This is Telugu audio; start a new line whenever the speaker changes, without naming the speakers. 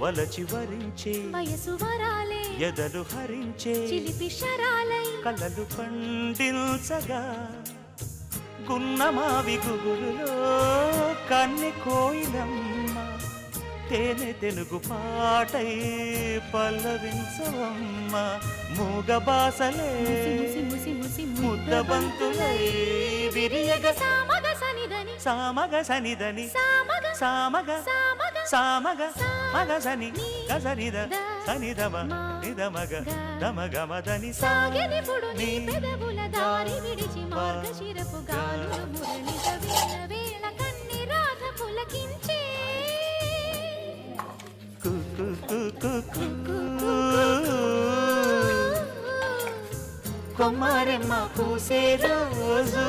వలచి వరించే
వయసు వరాలే
ఎదలు హరించే
చిలిపి శరాలై
కలలు పండించగా గున్నమావి గుగురులో కన్నె కోయిలమ్మ తేనె తెలుగు పాటై పల్లవించవమ్మ మూగ బాసలే ముద్దబంతులై విరియగ
సామగ సనిదని
సామగ సనిదని
సామగ
సామగ
సామగ
సామగ మగ సని గసనిద సనిదమ నిదమగ దమగమదని
సాగెనిపుడు నీ పెదవుల దారి విడిచి మార్గశిరపు గాలులు మురళిత వీణ వేళ కన్ని రాధ పులకించే
కొమ్మారెమ్మ పూసే రోజు